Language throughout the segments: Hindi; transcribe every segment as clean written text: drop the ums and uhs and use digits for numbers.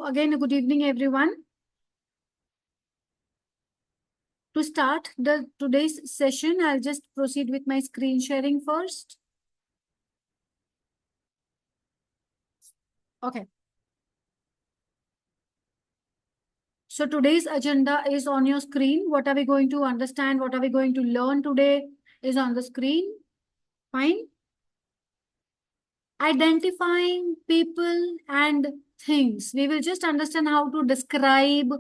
again, good evening, everyone. To start the today's session, I'll just proceed with my screen sharing first. Okay. So today's agenda is on your screen. What are we going to understand? What are we going to learn today is on the screen. Fine. Identifying people and things. We will just understand how to describe,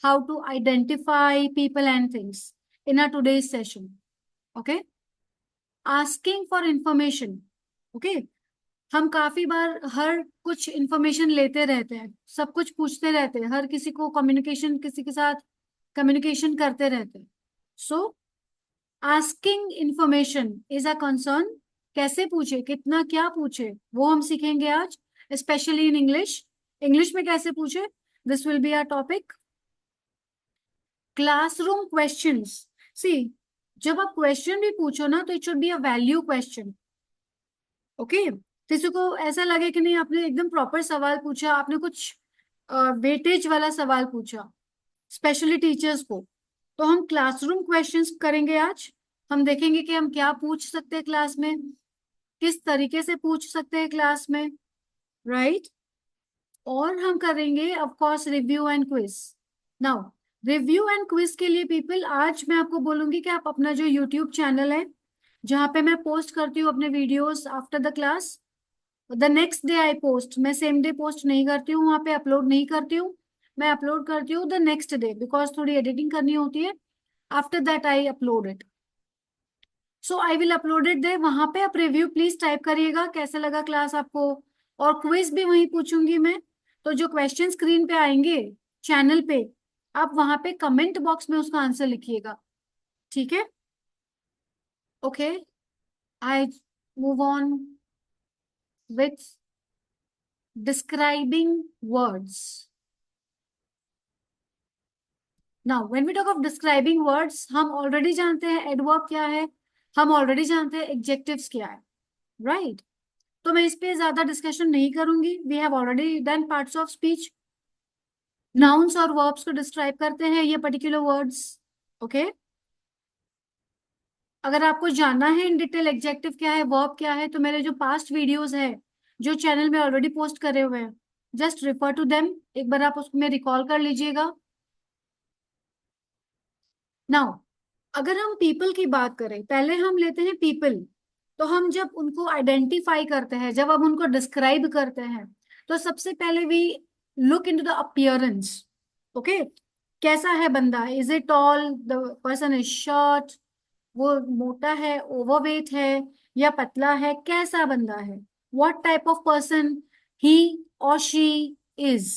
how to identify people and things in our today's session. Okay. Asking for information. Okay. हम काफी बार हर कुछ इंफॉर्मेशन लेते रहते हैं, सब कुछ पूछते रहते हैं, हर किसी को कम्युनिकेशन, किसी के साथ कम्युनिकेशन करते रहते हैं. So asking information is a concern. कैसे पूछे, कितना, क्या पूछे, वो हम सीखेंगे आज, स्पेशली इन इंग्लिश. इंग्लिश में कैसे पूछे, this will be our topic. Classroom questions. See, जब आप क्वेश्चन भी पूछो ना, तो it should be a value question. Okay. किसी को ऐसा लगे कि नहीं आपने एकदम प्रॉपर सवाल पूछा, आपने कुछ वेटेज वाला सवाल पूछा, स्पेशली टीचर्स को. तो हम क्लासरूम क्वेश्चंस करेंगे आज. हम देखेंगे कि हम क्या पूछ सकते हैं क्लास में, किस तरीके से पूछ सकते हैं क्लास में, राइट. और हम करेंगे of course review and quiz. Now review and quiz के लिए पीपल, आज मैं आपको बोलूंगी कि आप अपना जो यूट्यूब चैनल है, जहाँ पे मैं पोस्ट करती हूँ अपने videos after the class, the next day I post. मैं सेम डे पोस्ट नहीं करती हूँ, वहां पे अपलोड नहीं करती हूँ. मैं अपलोड करती हूँ द नेक्स्ट डे, बिकॉज थोड़ी एडिटिंग करनी होती है. After that I upload it. So I will upload it they. वहां पे आप रिव्यू प्लीज टाइप करिएगा, कैसा लगा क्लास आपको. और क्विज भी वहीं पूछूंगी मैं. तो जो क्वेश्चन स्क्रीन पे आएंगे चैनल पे, आप वहां पे कमेंट बॉक्स में उसका आंसर लिखिएगा. ठीक है. Okay. I move on with describing words. Now when we talk of describing words, हम ऑलरेडी जानते हैं एडवर्ब क्या है, हम ऑलरेडी जानते हैं एडजेक्टिव्स क्या है, राइट. तो मैं इस पे ज्यादा डिस्कशन नहीं करूंगी. We have already done parts of speech. Nouns और वर्ब्स को डिस्क्राइब करते हैं ये पर्टिकुलर वर्ड्स. ओके. अगर आपको जानना है इन डिटेल एडजेक्टिव क्या है, वर्ब क्या है, तो मेरे जो पास्ट वीडियोस है, जो चैनल में ऑलरेडी पोस्ट करे हुए हैं, जस्ट रिफर टू देम. एक बार आप उसमें रिकॉल कर लीजिएगा. नाउ अगर हम पीपल की बात करें, पहले हम लेते हैं पीपल. तो हम जब उनको आइडेंटिफाई करते हैं, जब हम उनको डिस्क्राइब करते हैं, तो सबसे पहले we look into the appearance. Okay. कैसा है बंदा, is it tall, the person is short, वो मोटा है, ओवरवेट है, या पतला है, कैसा बंदा है, व्हाट टाइप ऑफ पर्सन ही और शी इज.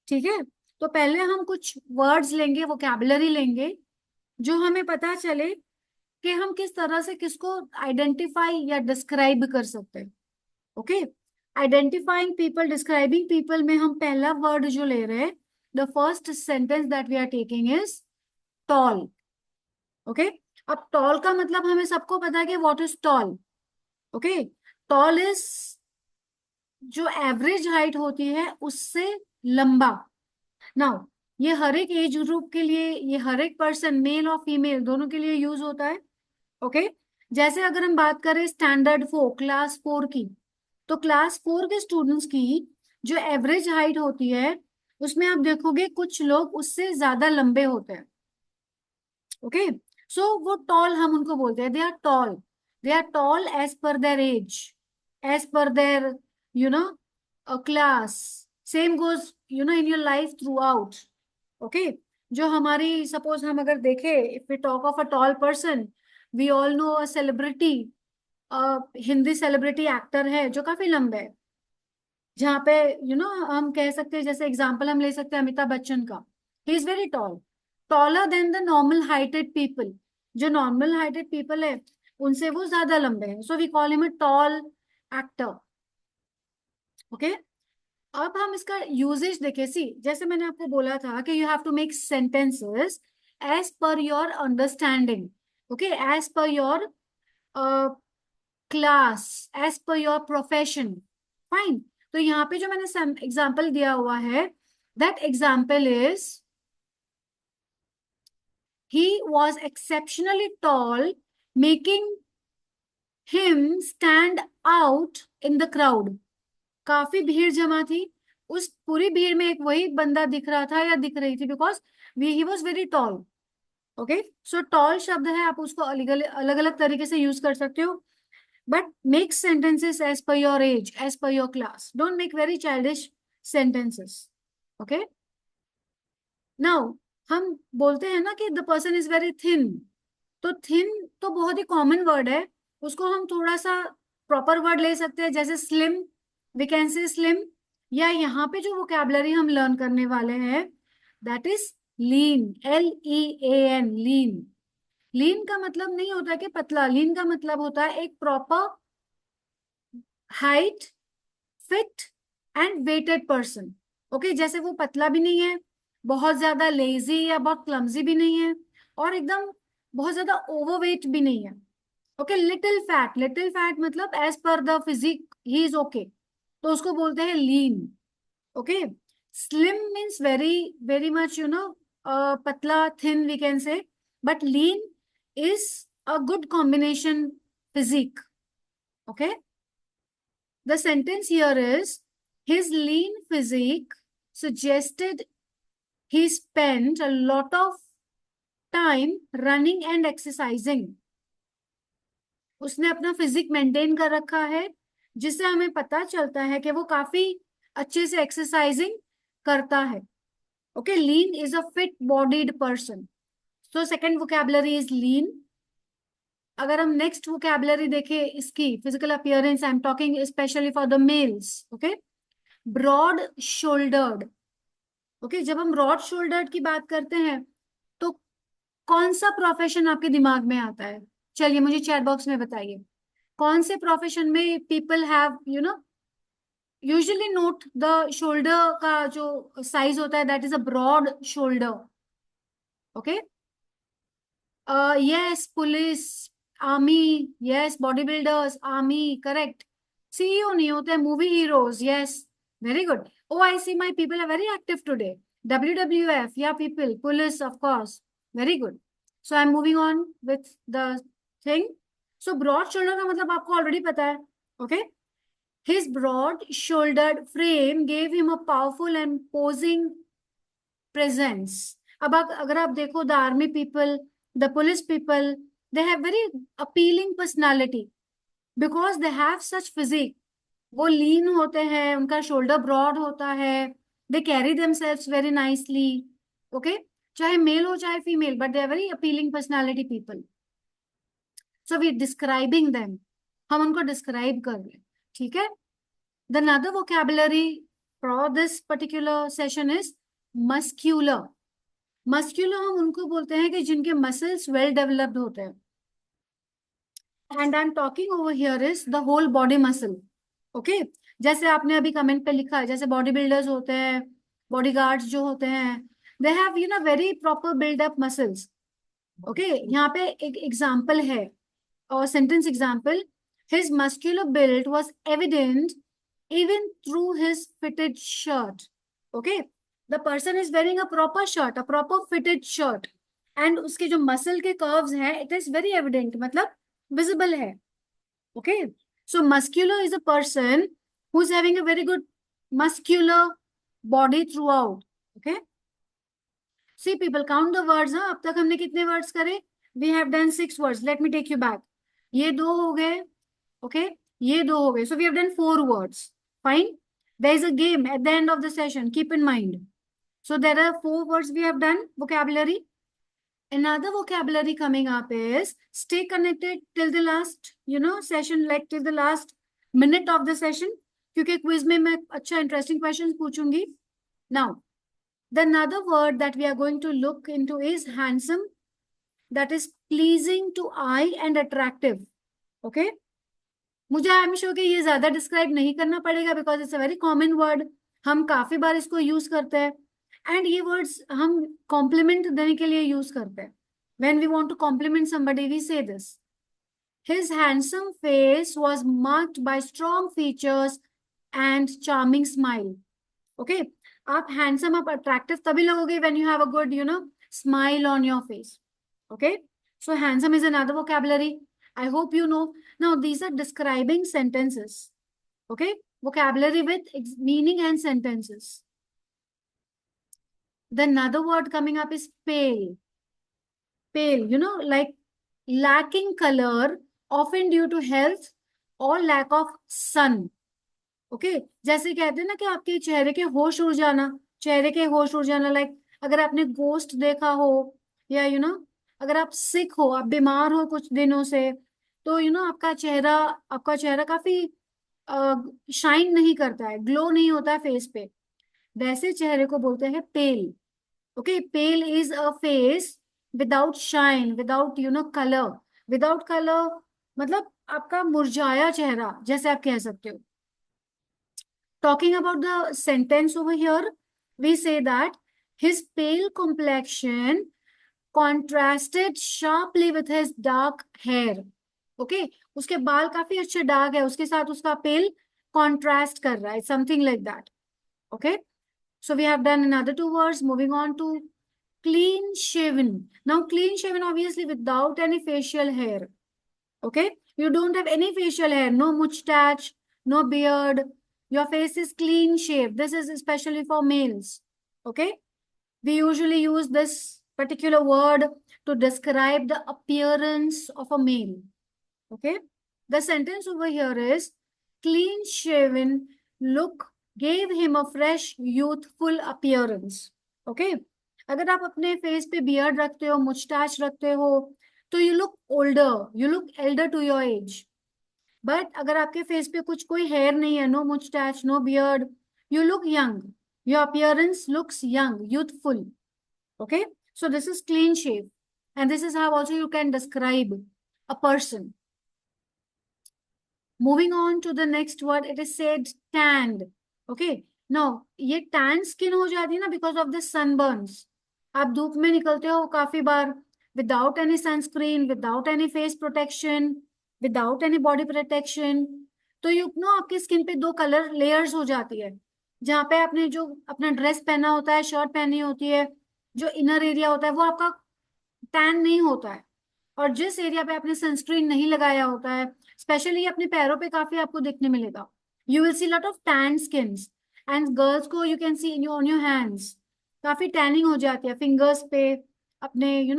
ठीक है. तो पहले हम कुछ वर्ड्स लेंगे, वोकैबुलरी लेंगे, जो हमें पता चले कि हम किस तरह से किसको आइडेंटिफाई या डिस्क्राइब कर सकते हैं. Okay. Identifying people, describing people में हम पहला वर्ड जो ले रहे हैं, the first sentence that we are taking is tall. Okay. अब टॉल का मतलब हमें सबको पता है कि what is tall. Okay. Tall is जो एवरेज हाइट होती है उससे लंबा. नाउ ये हर एक एज ग्रुप के लिए, ये हर एक पर्सन, मेल और फीमेल दोनों के लिए यूज होता है. ओके. जैसे अगर हम बात करें स्टैंडर्ड 4, क्लास 4 की, तो क्लास 4 के स्टूडेंट्स की जो एवरेज हाइट होती है, उसमें आप देखोगे कुछ लोग उससे ज्यादा लंबे होते हैं. ओके. सो वो टॉल, हम उनको बोलते हैं they are tall. They are tall as per their age, as per their you know class. Same goes in your life throughout. Okay. जो हमारी, सपोज हम अगर देखें, if we talk of a tall person, we all know a celebrity, Hindi celebrity actor है जो काफी लंबे है, जहाँ पे हम कह सकते हैं, जैसे एग्जांपल हम ले सकते हैं अमिताभ बच्चन का. He is very tall, taller than the normal heighted people. जो नॉर्मल हाइटेड पीपल है उनसे वो ज्यादा लंबे हैं, so we call him a tall actor. Okay. अब हम इसका यूजेज देखें. सी, जैसे मैंने आपको बोला था कि you have to make sentences as per your understanding. Okay. As per your class, as per your profession. Fine. तो यहाँ पे जो मैंने एग्जाम्पल दिया हुआ है, That example is, he was exceptionally tall, making him stand out in the crowd. काफी भीड़ जमा थी, उस पूरी भीड़ में एक वही बंदा दिख रहा था या दिख रही थी, because he was very tall. Okay, so tall शब्द है, आप उसको अलग अलग अलग तरीके से यूज कर सकते हो. But make sentences as per your age, as per your class. Don't make very childish sentences. Okay, now हम बोलते हैं ना कि the person is very thin. तो थिन तो बहुत ही कॉमन वर्ड है, उसको हम थोड़ा सा प्रॉपर वर्ड ले सकते हैं, जैसे slim, we can say slim. या यहाँ पे जो वोकैबुलरी हम लर्न करने वाले हैं, दैट इज लीन, LEAN, लीन. लीन का मतलब नहीं होता कि पतला, लीन का मतलब होता है एक proper height, fit and weighted person. Okay, जैसे वो पतला भी नहीं है, बहुत ज्यादा लेजी या बहुत क्लमजी भी नहीं है, और एकदम बहुत ज्यादा ओवरवेट भी नहीं है. Okay, little fat, little fat मतलब as per the physique he is okay, तो उसको बोलते हैं lean. Okay, slim means very very much पतला, thin we can say, but lean is a good combination physique. Okay, the sentence here is, his lean physique suggested he spent a lot of time running and exercising. उसने अपना फिजिक मेंटेन कर रखा है, जिससे हमें पता चलता है कि वो काफी अच्छे से एक्सरसाइजिंग करता है. Okay, lean is a fit bodied person. So second vocabulary is lean. अगर हम नेक्स्ट वोकैबुलरी देखें इसकी, physical appearance, I am talking specially for the males. Okay, broad shouldered. Okay, जब हम ब्रॉड शोल्डर्ड की बात करते हैं, तो कौन सा प्रोफेशन आपके दिमाग में आता है? चलिए मुझे चैट बॉक्स में बताइए, कौन से प्रोफेशन में people have usually note the shoulder का जो साइज होता है, that is a broad shoulder. Okay, yes, police, army, yes, bodybuilders, army, correct. CEO नहीं होते, movie heroes, yes, very good. Oh, I see my people are very active today. WWF, yeah, people, police, of course, very good. So I'm moving on with the thing. So broad shoulder का मतलब आपको already पता है, okay? His broad-shouldered frame gave him a powerful and posing presence. अब अगर आप देखो, the army people, the police people, they have very appealing personality because they have such physique. वो लीन होते हैं, उनका शोल्डर ब्रॉड होता है, they carry themselves very nicely. Okay, चाहे मेल हो चाहे female, but they are very appealing personality people. So we describing them, हम उनको डिस्क्राइब कर रहे हैं. ठीक है, the another vocabulary for this particular session is muscular. Muscular हम उनको बोलते हैं कि जिनके मसल्स वेल डेवलप्ड होते हैं. And I am talking over here is the whole body muscle. Okay, जैसे आपने अभी कमेंट पे लिखा है, जैसे बॉडी बिल्डर्स होते हैं, बॉडी गार्ड्स जो होते हैं, they have very proper buildup muscles. Okay, यहाँ पे एक एग्जाम्पल है, और sentence example, his muscular build was evident even through his fitted shirt. Okay, the person is wearing a proper shirt, a proper fitted shirt, and उसके जो मसल के कर्व्स हैं, it is very evident, मतलब visible है. Okay, so muscular is a person who's having a very good muscular body throughout. Okay, see people, count the words. हाँ, अब तक हमने कितने words करे? We have done 6 words. Let me take you back. ये 2 हो गए. Okay, ये 2 हो गए. So we have done 4 words. Fine. There is a game at the end of the session. Keep in mind. So there are 4 words we have done, vocabulary. Another vocabulary coming up is, stay connected till the last, session, like till the last minute of the session. क्योंकि quiz में मैं अच्छा interesting questions पूछूंगी. Now, the another word that we are going to look into is handsome. That is pleasing to eye and attractive. Okay. मुझे आई एम श्योर कि ये ज्यादा डिस्क्राइब नहीं करना पड़ेगा, because it's a very common word, हम काफी बार इसको यूज करते हैं. एंड ये वर्ड्स हम कॉम्प्लीमेंट देने के लिए यूज करते हैं. When we want to compliment somebody we say this. His handsome face was marked by strong features and charming smile. Okay, आप हैंडसम, आप अट्रैक्टिव तभी लगोगे when you have a good smile on your face. Okay, so handsome is another vocabulary. I hope you know. Now these are describing sentences. Okay, vocabulary with meaning and sentences. The another word coming up is pale. Pale, like lacking color, often due to health or lack of sun. Okay, जैसे कहते हैं ना कि आपके चेहरे के होश उड़ जाना, चेहरे के होश उड़ जाना, लाइक अगर आपने गोस्ट देखा हो, या अगर आप सिक हो, आप बीमार हो कुछ दिनों से, तो आपका चेहरा काफी शाइन नहीं करता है, ग्लो नहीं होता है फेस पे, वैसे चेहरे को बोलते हैं pale. Okay, pale is a face without shine, without colour. Without colour मतलब आपका मुरझाया चेहरा, जैसे आप कह सकते हो. Talking about the sentence over here, we say that his pale complexion contrasted sharply with his dark hair. Okay, उसके बाल काफी अच्छे डार्क है, उसके साथ उसका पेल कॉन्ट्रास्ट कर रहा है, something like that. Okay, so we have done another two words. Moving on to clean shaven. Now, clean shaven obviously without any facial hair. Okay, you don't have any facial hair, no mustache, no beard, your face is clean shaved. This is especially for males. Okay, we usually use this particular word to describe the appearance of a male. Okay, the sentence over here is clean shaven look gave him a fresh youthful appearance. Okay, अगर आप अपने फेस पे बियर्ड रखते हो, मुस्टैच रखते हो, तो you look older, you look elder to your age. But अगर आपके फेस पे कुछ कोई हेयर नहीं है, no moustache, no beard, you look young, your appearance looks young, youthful. Okay, so this is clean shave, and this is how also you can describe a person. Moving on to the next word, it is said tanned. Okay, now ये tan skin हो जाती है ना because of the sunburns. आप धूप में निकलते हो काफी बार without any sunscreen, without any face protection, without any body protection, तो आपकी स्किन पे दो कलर लेयर्स हो जाती है. जहाँ पे आपने जो अपना ड्रेस पहना होता है, शर्ट पहनी होती है, जो इनर एरिया होता है वो आपका टैन नहीं होता है. और जिस एरिया पे आपने सनस्क्रीन नहीं लगाया होता है, स्पेशली अपने पैरों पे काफी आपको देखने मिलेगा, you will see lot of tan skins. And girls को you can see in on your hands, काफी टैनिंग हो जाती है फिंगर्स पे, अपने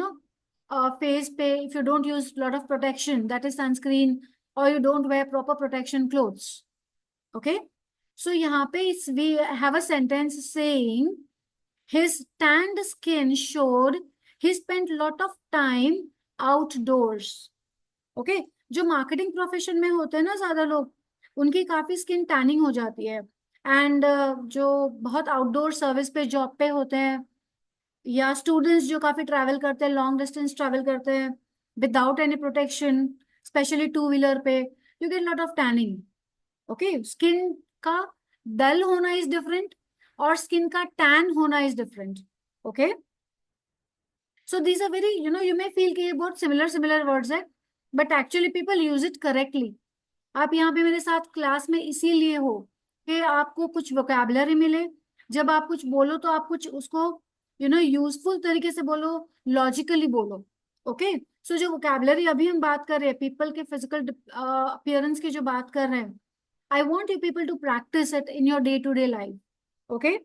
फेस पे, if you don't use lot of protection, that is sunscreen, और you don't wear proper protection clothes. Okay, so यहाँ पे we have a sentence saying his tanned skin showed he spent lot of time outdoors. Okay, जो मार्केटिंग प्रोफेशन में होते हैं ना ज्यादा लोग, उनकी काफी स्किन टैनिंग हो जाती है. एंड जो बहुत आउटडोर सर्विस पे जॉब पे होते हैं, या स्टूडेंट्स जो काफी ट्रैवल करते हैं, लॉन्ग डिस्टेंस ट्रैवल करते हैं without any protection, especially two wheeler पे, you get lot of tanning. Okay, skin का डल होना इज डिफरेंट, और स्किन का टैन होना is different. Okay, so these are very you may feel कि ये बहुत सिमिलर सिमिलर वर्ड्स है, but actually people use it correctly. आप यहाँ पे मेरे साथ क्लास में इसीलिए हो कि आपको कुछ वोकैबुलरी मिले. जब आप कुछ बोलो तो आप कुछ उसको यूजफुल तरीके से बोलो, लॉजिकली बोलो. ओके, सो जो वोकैबुलरी अभी हम बात कर रहे हैं, पीपल के फिजिकल अपीयरेंस की जो बात कर रहे हैं, I want you people to practice it in your day-to-day life. Okay?